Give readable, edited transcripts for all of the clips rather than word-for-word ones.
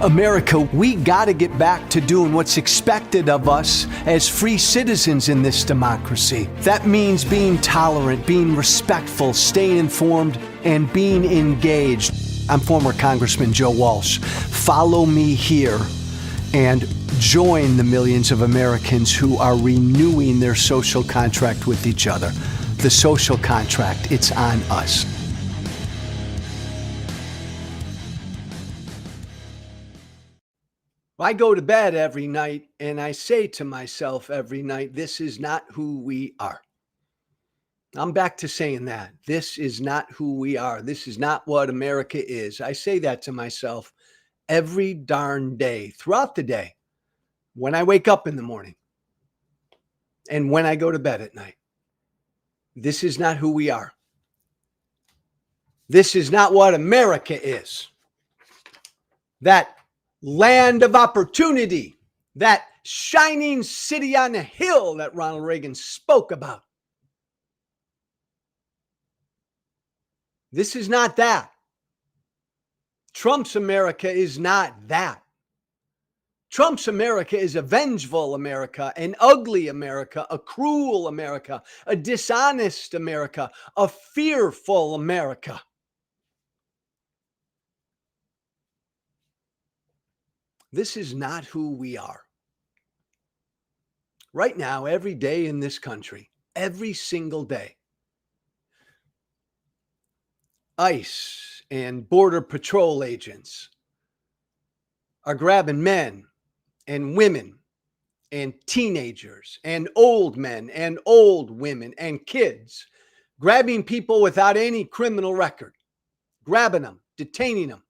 America, we got to get back to doing what's expected of us as free citizens in this democracy. That means being tolerant, being respectful, staying informed, and being engaged. I'm former Congressman Joe Walsh. Follow me here and join the millions of Americans who are renewing their social contract with each other. The social contract, it's on us. I go to bed every night and I say to myself every night, this is not who we are. I'm back to saying that. This is not who we are. This is not what America is. I say that to myself every darn day, throughout the day, when I wake up in the morning and when I go to bed at night. This is not who we are. This is not what America is. That land of opportunity, that shining city on a hill that Ronald Reagan spoke about. This is not that. Trump's America is not that. Trump's America is a vengeful America, an ugly America, a cruel America, a dishonest America, a fearful America. This is not who we are. Right now, every day in this country, every single day, ICE and Border Patrol agents are grabbing men and women and teenagers and old men and old women and kids, grabbing people without any criminal record, grabbing them, detaining them,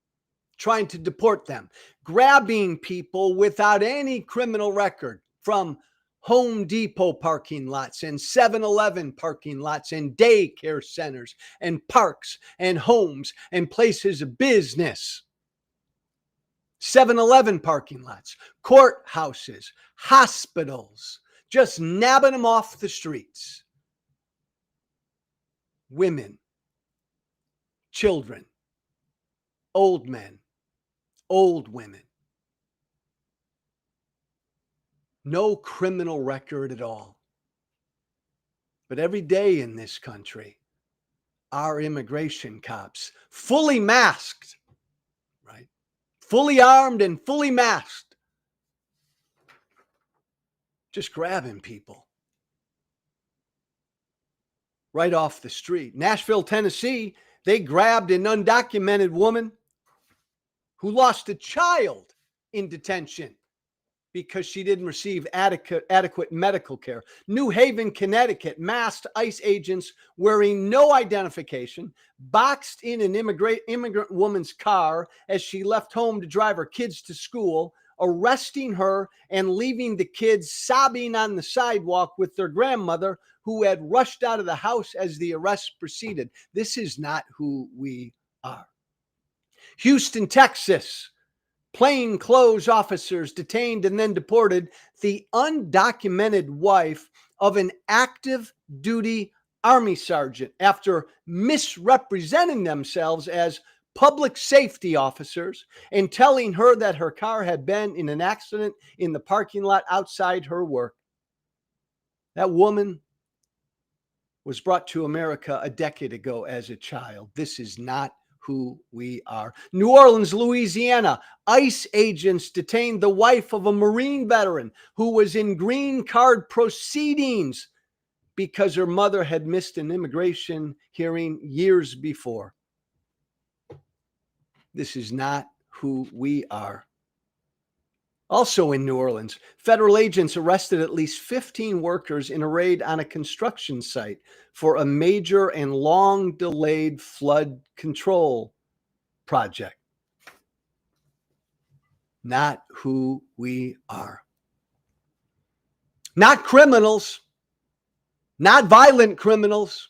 trying to deport them, grabbing people without any criminal record from Home Depot parking lots and 7-Eleven parking lots and daycare centers and parks and homes and places of business. 7-Eleven parking lots, courthouses, hospitals, just nabbing them off the streets. Women, children, old men, old women. No criminal record at all. But every day in this country, our immigration cops, fully masked, right? Fully armed and fully masked, just grabbing people right off the street. Nashville, Tennessee, they grabbed an undocumented woman who lost a child in detention because she didn't receive adequate medical care. New Haven, Connecticut, masked ICE agents wearing no identification, boxed in an immigrant woman's car as she left home to drive her kids to school, arresting her and leaving the kids sobbing on the sidewalk with their grandmother who had rushed out of the house as the arrest proceeded. This is not who we are. Houston, Texas, plainclothes officers detained and then deported the undocumented wife of an active duty Army sergeant after misrepresenting themselves as public safety officers and telling her that her car had been in an accident in the parking lot outside her work. That woman was brought to America a decade ago as a child. This is not who we are. New Orleans, Louisiana, ICE agents detained the wife of a Marine veteran who was in green card proceedings because her mother had missed an immigration hearing years before. This is not who we are. Also in New Orleans, federal agents arrested at least 15 workers in a raid on a construction site for a major and long-delayed flood control project. Not who we are. Not criminals. Not violent criminals.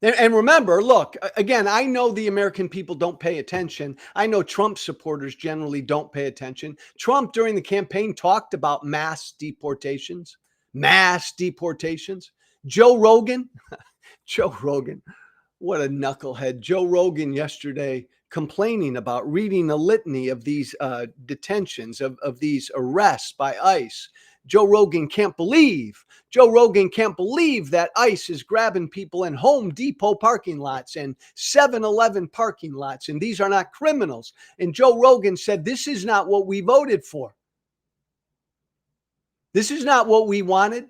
And remember, look, again, I know the American people don't pay attention. I know Trump supporters generally don't pay attention. Trump, during the campaign, talked about mass deportations. Joe Rogan, what a knucklehead. Joe Rogan yesterday complaining about, reading a litany of these detentions, of these arrests by ICE. Joe Rogan can't believe that ICE is grabbing people in Home Depot parking lots and 7-Eleven parking lots, and these are not criminals. And Joe Rogan said, this is not what we voted for. This is not what we wanted.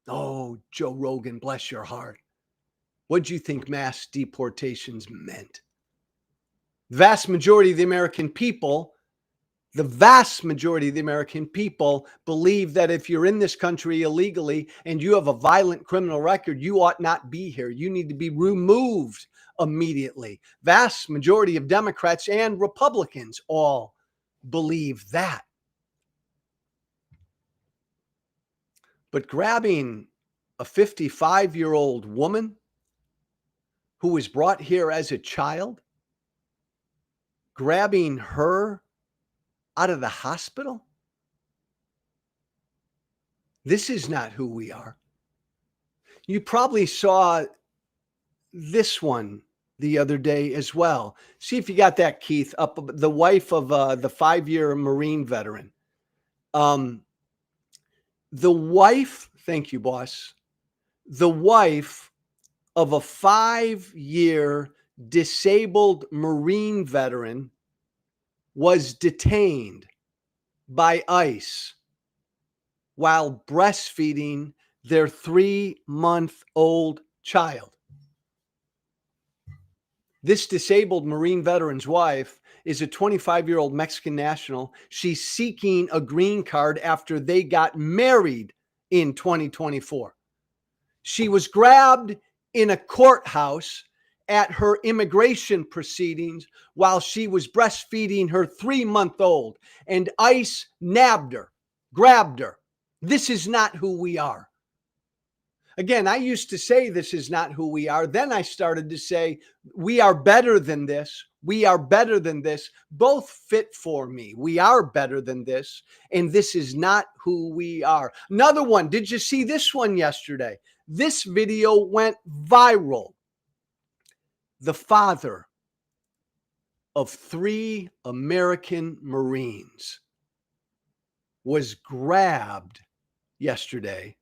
Oh, Joe Rogan, bless your heart. What do you think mass deportations meant? The vast majority of the American people believe that if you're in this country illegally and you have a violent criminal record, you ought not be here. You need to be removed immediately. Vast majority of Democrats and Republicans all believe that. But grabbing a 55-year-old woman who was brought here as a child, grabbing her out of the hospital, this is not who we are. You probably saw this one the other day as well. See if you got that, Keith, up the wife of the 5-year Marine veteran. The wife, thank you, boss. The wife of a 5-year disabled Marine veteran was detained by ICE while breastfeeding their 3-month-old child. This disabled Marine veteran's wife is a 25-year-old Mexican national. She's seeking a green card after they got married in 2024. She was grabbed in a courthouse at her immigration proceedings while she was breastfeeding her 3-month-old, and ICE nabbed her, grabbed her. This is not who we are. Again, I used to say this is not who we are. Then I started to say we are better than this. We are better than this. Both fit for me. We are better than this, and this is not who we are. Another one. Did you see this one yesterday? This video went viral. The father of 3 American Marines was grabbed yesterday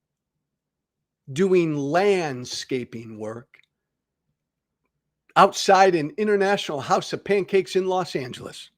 doing landscaping work outside an International House of Pancakes in Los Angeles.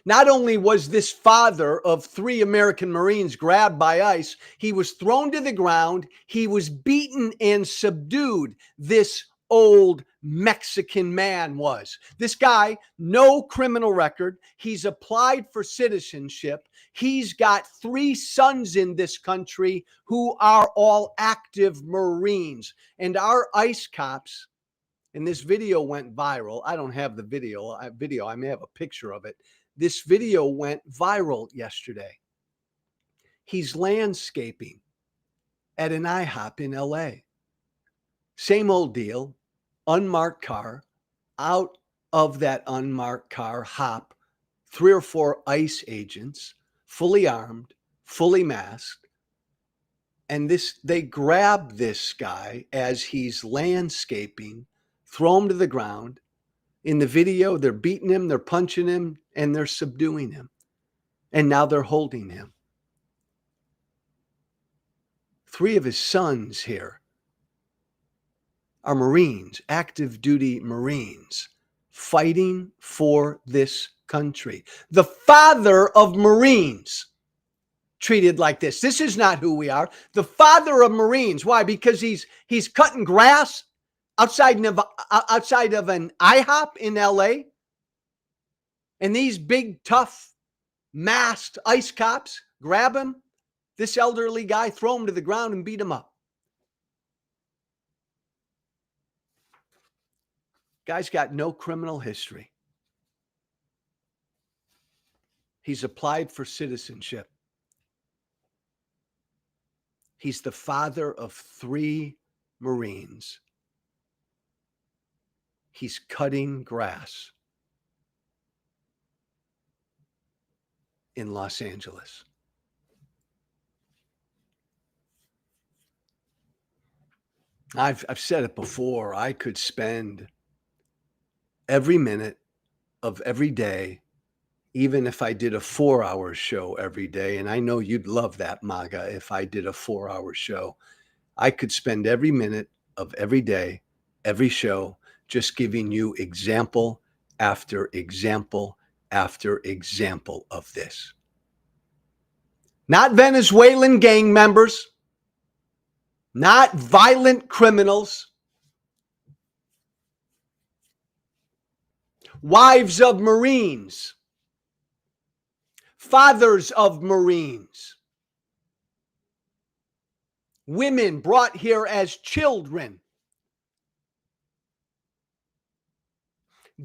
Not only was this father of 3 American Marines grabbed by ICE, he was thrown to the ground, he was beaten and subdued. This old Mexican man was. This guy, no criminal record. He's applied for citizenship. He's got 3 sons in this country who are all active Marines. And our ICE cops, and this video went viral. I don't have the video. I may have a picture of it. This video went viral yesterday. He's landscaping at an IHOP in LA. Same old deal, unmarked car. Out of that unmarked car hop 3 or 4 ICE agents, fully armed, fully masked. And they grab this guy as he's landscaping, throw him to the ground. In the video, they're beating him, they're punching him, and they're subduing him. And now they're holding him. 3 of his sons here are Marines, active duty Marines, fighting for this country. The father of Marines treated like this. This is not who we are. The father of Marines. Why? Because he's cutting grass outside of an IHOP in LA. And these big, tough, masked ICE cops grab him, this elderly guy, throw him to the ground and beat him up. Guy's got no criminal history. He's applied for citizenship. He's the father of 3 Marines. He's cutting grass in Los Angeles. I've said it before. I could spend every minute of every day, even if I did a 4-hour show every day, and I know you'd love that, MAGA, if I did a 4-hour show, I could spend every minute of every day, every show, just giving you example after example after example of this. Not Venezuelan gang members, not violent criminals, wives of Marines, fathers of Marines, women brought here as children,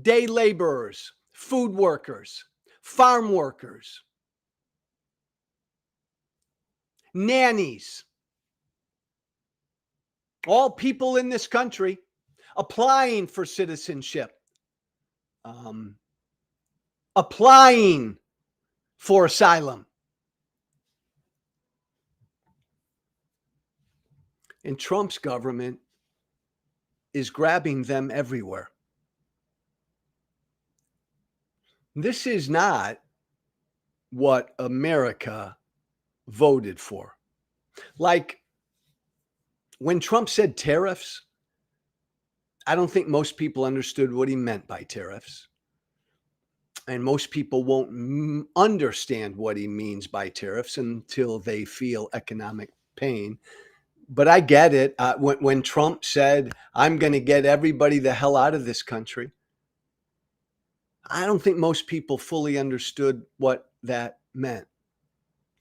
day laborers, food workers, farm workers, nannies, all people in this country applying for citizenship, applying for asylum. And Trump's government is grabbing them everywhere. This is not what America voted for. Like when Trump said tariffs, I don't think most people understood what he meant by tariffs. And most people won't understand what he means by tariffs until they feel economic pain. But I get it. When Trump said, I'm going to get everybody the hell out of this country, I don't think most people fully understood what that meant.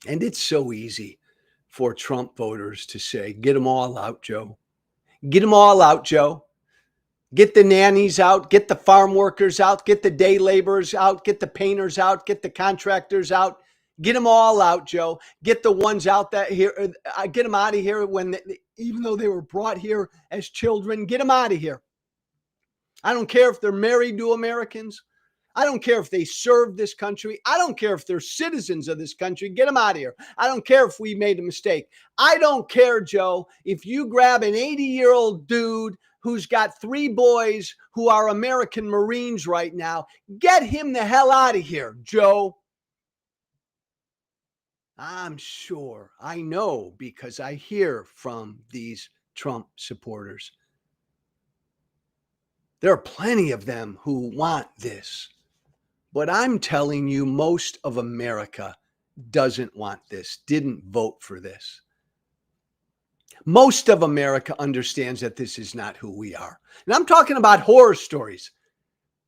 And it's so easy for Trump voters to say, get them all out, Joe. Get them all out, Joe. Get the nannies out, get the farm workers out, get the day laborers out, get the painters out, get the contractors out. Get them all out, Joe. Get the ones out that here, get them out of here even though they were brought here as children, get them out of here. I don't care if they're married to Americans. I don't care if they served this country. I don't care if they're citizens of this country. Get them out of here. I don't care if we made a mistake. I don't care, Joe, if you grab an 80-year-old dude who's got 3 boys who are American Marines right now. Get him the hell out of here, Joe. I'm sure. I know because I hear from these Trump supporters. There are plenty of them who want this. But I'm telling you, most of America doesn't want this, didn't vote for this. Most of America understands that this is not who we are. And I'm talking about horror stories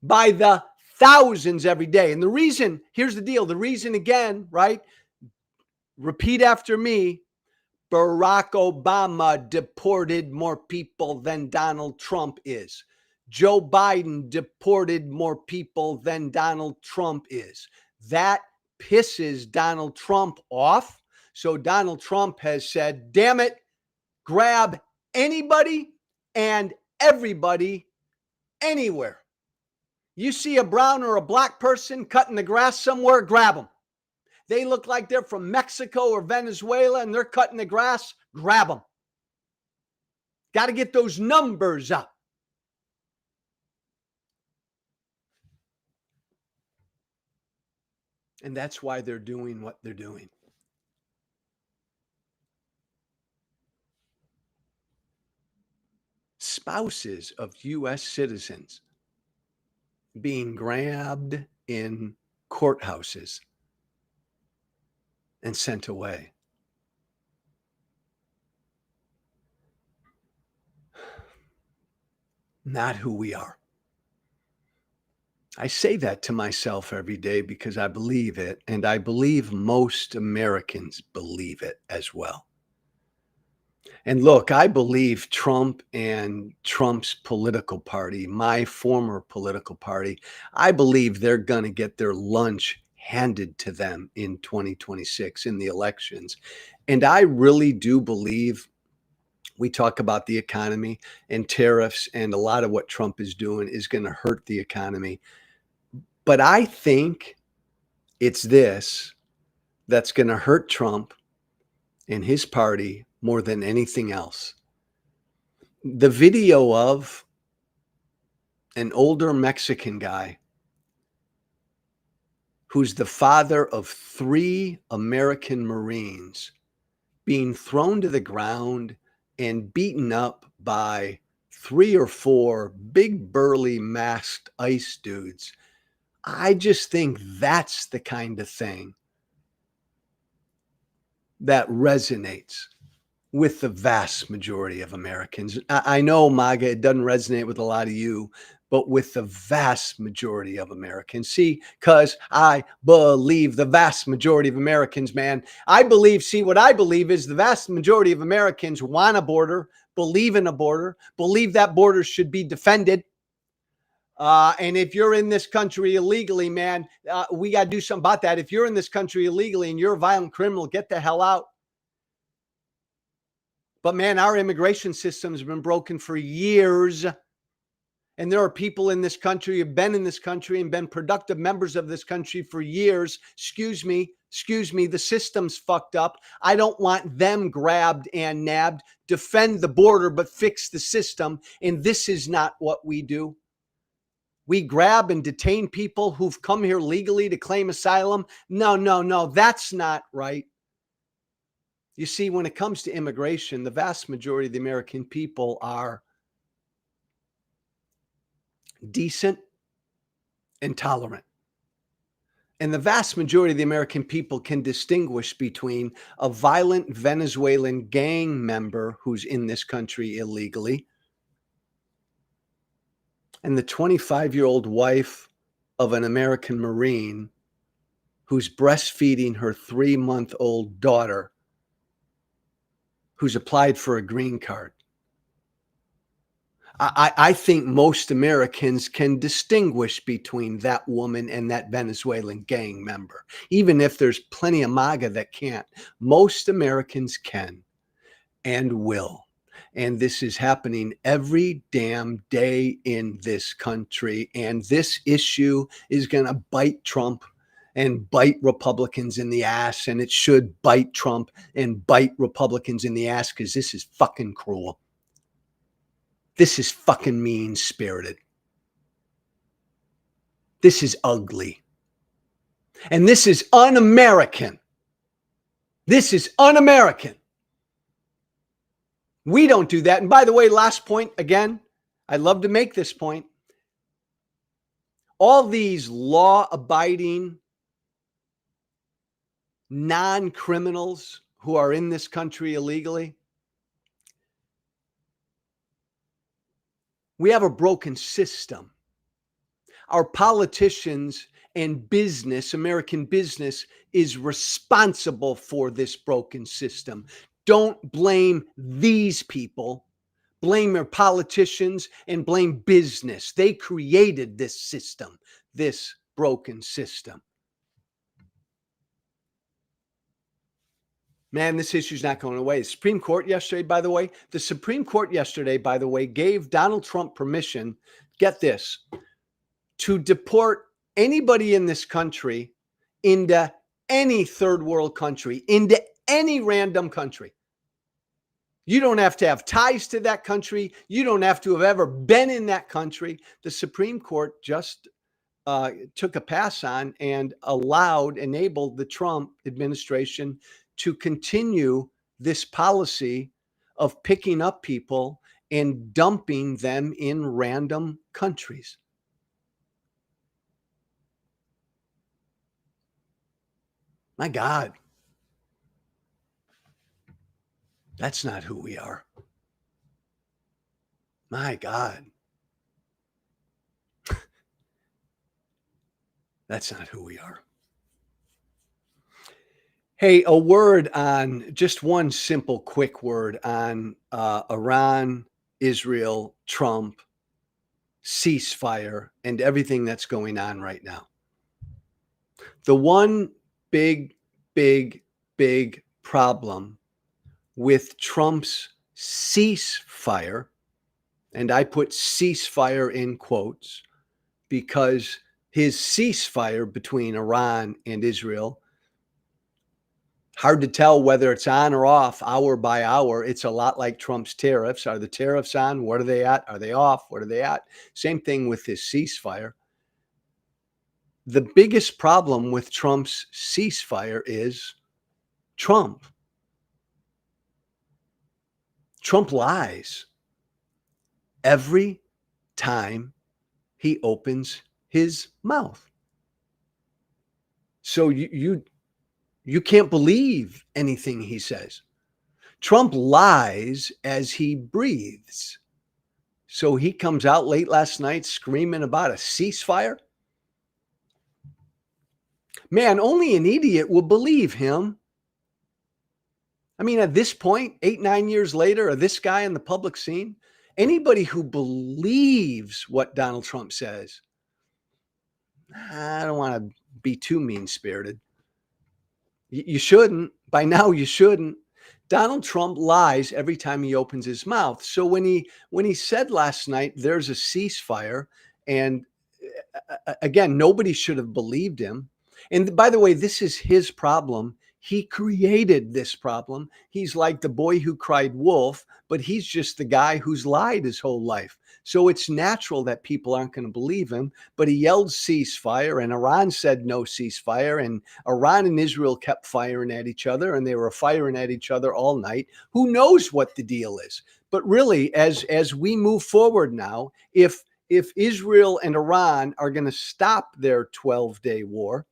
by the thousands every day. And the reason, here's the deal. The reason again, right? Repeat after me. Barack Obama deported more people than Donald Trump is. Joe Biden deported more people than Donald Trump is. That pisses Donald Trump off. So Donald Trump has said, damn it, grab anybody and everybody anywhere. You see a brown or a black person cutting the grass somewhere, grab them. They look like they're from Mexico or Venezuela and they're cutting the grass, grab them. Got to get those numbers up. And that's why they're doing what they're doing. Spouses of U.S. citizens being grabbed in courthouses and sent away. Not who we are. I say that to myself every day because I believe it, and I believe most Americans believe it as well. And look, I believe Trump and Trump's political party, my former political party, I believe they're going to get their lunch handed to them in 2026 in the elections. And I really do believe we talk about the economy and tariffs, and a lot of what Trump is doing is going to hurt the economy. But I think it's this that's going to hurt Trump and his party more than anything else. The video of an older Mexican guy who's the father of 3 American Marines being thrown to the ground and beaten up by 3 or 4 big, burly, masked ICE dudes. I just think that's the kind of thing that resonates with the vast majority of Americans. I know, MAGA, it doesn't resonate with a lot of you, but with the vast majority of Americans. See, because I believe the vast majority of Americans, man, I believe, see, what I believe is the vast majority of Americans want a border, believe in a border, believe that border should be defended. And if you're in this country illegally, man, we got to do something about that. If you're in this country illegally and you're a violent criminal, get the hell out. But man, our immigration system has been broken for years. And there are people in this country who have been in this country and been productive members of this country for years. Excuse me, the system's fucked up. I don't want them grabbed and nabbed. Defend the border, but fix the system. And this is not what we do. We grab and detain people who've come here legally to claim asylum. No, that's not right. You see, when it comes to immigration, the vast majority of the American people are decent and tolerant. And the vast majority of the American people can distinguish between a violent Venezuelan gang member who's in this country illegally and the 25-year-old wife of an American Marine who's breastfeeding her 3-month-old daughter who's applied for a green card. I think most Americans can distinguish between that woman and that Venezuelan gang member, even if there's plenty of MAGA that can't. Most Americans can and will. And this is happening every damn day in this country. And this issue is going to bite Trump and bite Republicans in the ass. And it should bite Trump and bite Republicans in the ass because this is fucking cruel. This is fucking mean-spirited. This is ugly. And this is un-American. This is un-American. We don't do that. And by the way, last point, again, I love to make this point. All these law-abiding non-criminals who are in this country illegally, we have a broken system. Our politicians and business, American business, is responsible for this broken system. Don't blame these people. Blame your politicians and blame business. They created this system, this broken system. Man, this issue's not going away. The Supreme Court yesterday, by the way, gave Donald Trump permission, get this, to deport anybody in this country into any third world country, into any random country. You don't have to have ties to that country. You don't have to have ever been in that country. The Supreme Court just took a pass on and enabled the Trump administration to continue this policy of picking up people and dumping them in random countries. My God, that's not who we are. My God, that's not who we are. Hey, a word on just one simple, quick word on Iran, Israel, Trump, ceasefire, and everything that's going on right now. The one big problem with Trump's ceasefire, and I put ceasefire in quotes because his ceasefire between Iran and Israel Hard to tell whether it's on or off hour by hour. It's a lot like Trump's tariffs. Are the tariffs on? What are they at? Are they off? What are they at? Same thing with this ceasefire. The biggest problem with Trump's ceasefire is Trump. Trump lies every time he opens his mouth. So you can't believe anything he says. Trump lies as he breathes. So he comes out late last night screaming about a ceasefire. Man, only an idiot will believe him. I mean, at this point, 8, 9 years later, or this guy in the public scene, anybody who believes what Donald Trump says, I don't want to be too mean-spirited. You shouldn't. By now, you shouldn't. Donald Trump lies every time he opens his mouth. So when he said last night, there's a ceasefire, and again, nobody should have believed him. And by the way, this is his problem. He created this problem. He's like the boy who cried wolf, but he's just the guy who's lied his whole life. So it's natural that people aren't going to believe him. But he yelled ceasefire, and Iran said no ceasefire, and Iran and Israel kept firing at each other, and they were firing at each other all night. Who knows what the deal is? But really, as we move forward now, if Israel and Iran are going to stop their 12-day war,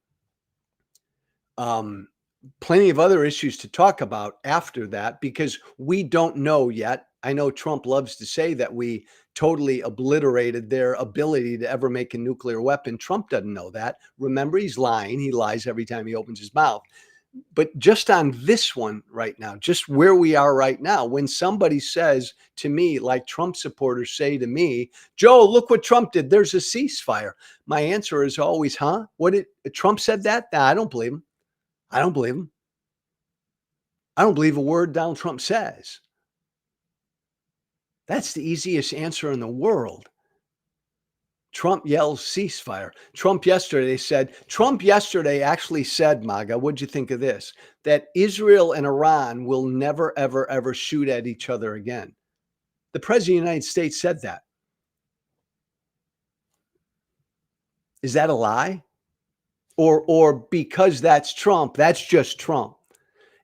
plenty of other issues to talk about after that, because we don't know yet. I know Trump loves to say that we totally obliterated their ability to ever make a nuclear weapon. Trump doesn't know that. Remember, he's lying. He lies every time he opens his mouth. But just on this one right now, just where we are right now, when somebody says to me, like Trump supporters say to me, Joe, look what Trump did. There's a ceasefire. My answer is always, huh? What did Trump said that? Nah, I don't believe him. I don't believe him. I don't believe a word Donald Trump says. That's the easiest answer in the world. Trump yells ceasefire. Trump yesterday actually said, MAGA, what'd you think of this? That Israel and Iran will never, ever, ever shoot at each other again. The president of the United States said that. Is that a lie? Or because that's Trump, that's just Trump?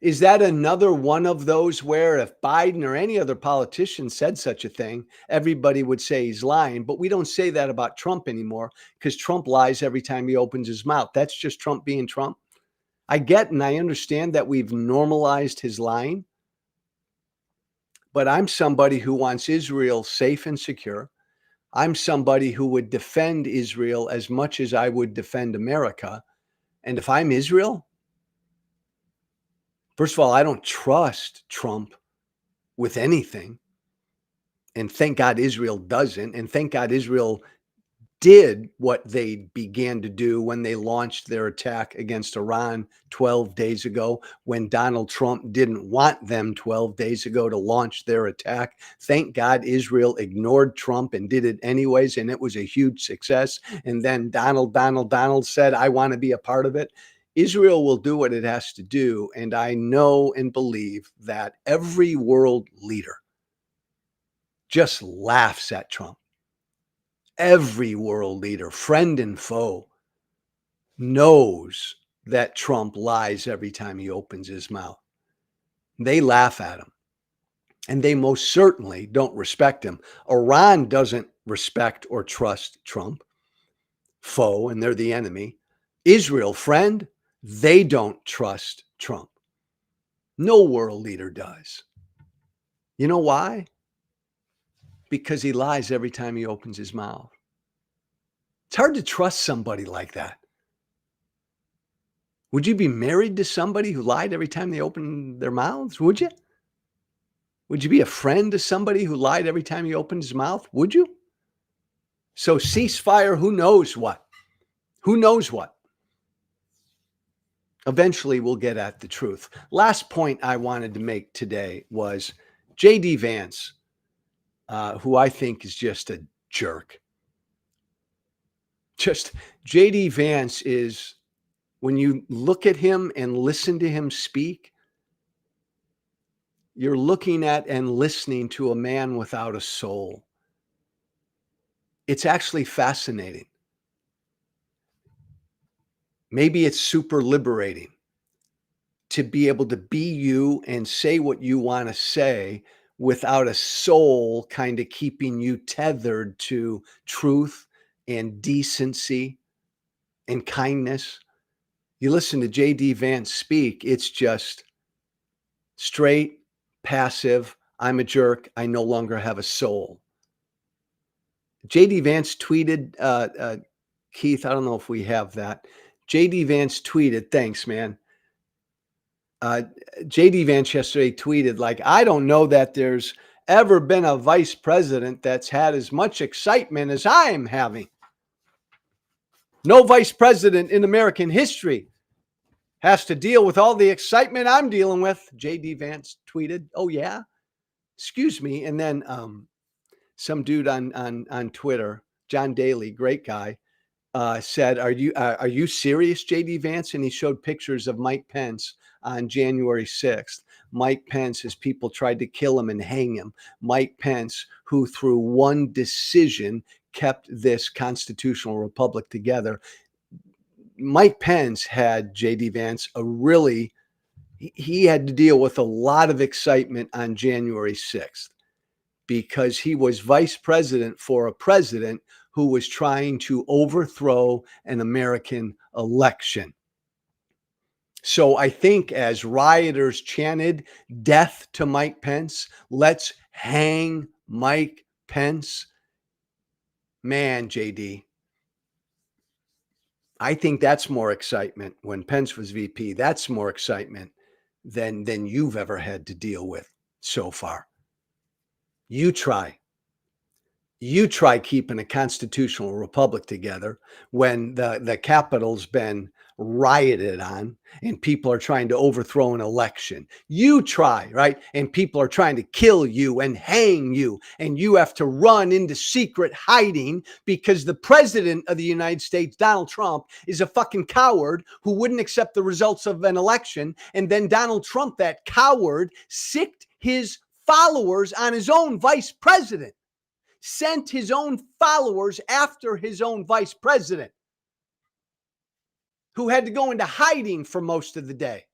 Is that another one of those where if Biden or any other politician said such a thing, everybody would say he's lying? But we don't say that about Trump anymore, because Trump lies every time he opens his mouth. That's just Trump being Trump. I get and I understand that we've normalized his lying, but I'm somebody who wants Israel safe and secure. I'm somebody who would defend Israel as much as I would defend America. And if I'm Israel, first of all, I don't trust Trump with anything. And thank God Israel doesn't. And thank God Israel did what they began to do when they launched their attack against Iran 12 days ago, when Donald Trump didn't want them 12 days ago to launch their attack. Thank God Israel ignored Trump and did it anyways, and it was a huge success. And then Donald said, I want to be a part of it. Israel will do what it has to do. And I know and believe that every world leader just laughs at Trump. Every world leader, friend and foe, knows that Trump lies every time he opens his mouth. They laugh at him, and they most certainly don't respect him. Iran doesn't respect or trust Trump, foe, and they're the enemy. Israel, friend, they don't trust Trump. No world leader does. You know why? Because he lies every time he opens his mouth. It's hard to trust somebody like that. Would you be married to somebody who lied every time they opened their mouths? Would you? Would you be a friend to somebody who lied every time he opened his mouth? Would you? So ceasefire, who knows what? Who knows what? Eventually we'll get at the truth. Last point I wanted to make today was J.D. Vance, who I think is just a jerk. Just J.D. Vance is When you look at him and listen to him speak, you're looking at and listening to a man without a soul. It's actually fascinating. Maybe it's super liberating to be able to be you and say what you want to say without a soul kind of keeping you tethered to truth and decency and kindness. You listen to J.D. Vance speak, it's just straight, passive, I'm a jerk, I no longer have a soul. J.D. Vance tweeted, Keith, I don't know if we have that. J.D. Vance tweeted, thanks, man. J.D. Vance yesterday tweeted, like, I don't know that there's ever been a vice president that's had as much excitement as I'm having. No vice president in American history has to deal with all the excitement I'm dealing with. J.D. Vance tweeted, oh, yeah? Excuse me. And then some dude on Twitter, John Daly, great guy, said, are you serious, J.D. Vance? And he showed pictures of Mike Pence on January 6th. Mike Pence, as people tried to kill him and hang him. Mike Pence, who through one decision kept this constitutional republic together. Mike Pence had, J.D. Vance, he had to deal with a lot of excitement on January 6th because he was vice president for a president who was trying to overthrow an American election. So I think as rioters chanted death to Mike Pence, let's hang Mike Pence. Man, JD, I think that's more excitement when Pence was VP. That's more excitement than you've ever had to deal with so far. You try keeping a constitutional republic together when the Capitol's been rioted on and people are trying to overthrow an election. You try, right? And people are trying to kill you and hang you, and you have to run into secret hiding because the president of the United States, Donald Trump, is a fucking coward who wouldn't accept the results of an election. And then Donald Trump, that coward, sicked his followers on his own vice president. Sent his own followers after his own vice president, who had to go into hiding for most of the day.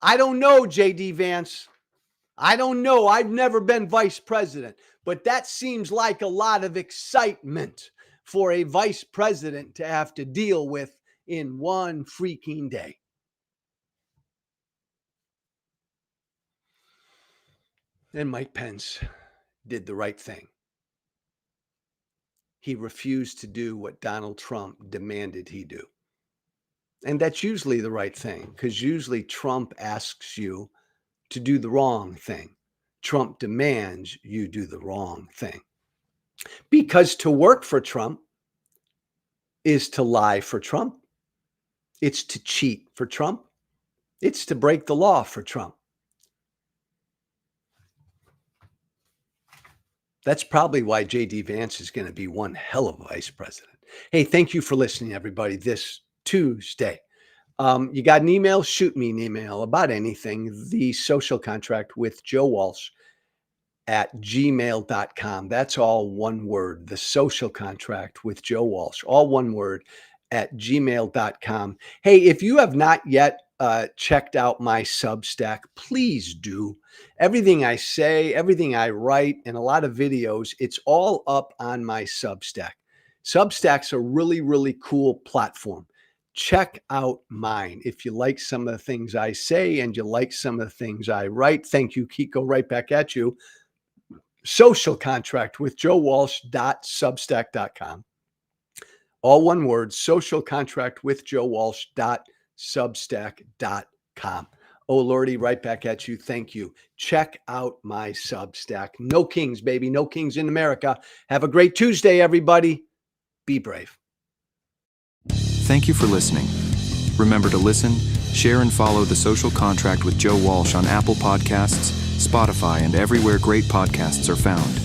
I don't know, J.D. Vance. I don't know. I've never been vice president, but that seems like a lot of excitement for a vice president to have to deal with in one freaking day. Then Mike Pence did the right thing. He refused to do what Donald Trump demanded he do. And that's usually the right thing, because usually Trump asks you to do the wrong thing. Trump demands you do the wrong thing. Because to work for Trump is to lie for Trump. It's to cheat for Trump. It's to break the law for Trump. That's probably why J.D. Vance is going to be one hell of a vice president. Hey, thank you for listening, everybody, this Tuesday. You got an email? Shoot me an email about anything. The Social Contract with Joe Walsh at gmail.com. That's all one word. The Social Contract with Joe Walsh, all one word, at gmail.com. Hey, if you have not yet checked out my Substack, please do. Everything I say, everything I write, and a lot of videos, it's all up on my Substack. Substack's a really, really cool platform. Check out mine. If you like some of the things I say and you like some of the things I write, thank you, Kiko, right back at you. Social Contract with Joe Walsh.substack.com. All one word, Social Contract with Joe Walsh.substack.com. Oh, Lordy, right back at you. Thank you. Check out my Substack. No kings, baby. No kings in America. Have a great Tuesday, everybody. Be brave. Thank you for listening. Remember to listen, share, and follow The Social Contract with Joe Walsh on Apple Podcasts, Spotify, and everywhere great podcasts are found.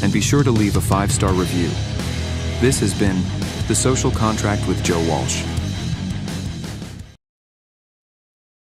And be sure to leave a 5-star review. This has been The Social Contract with Joe Walsh.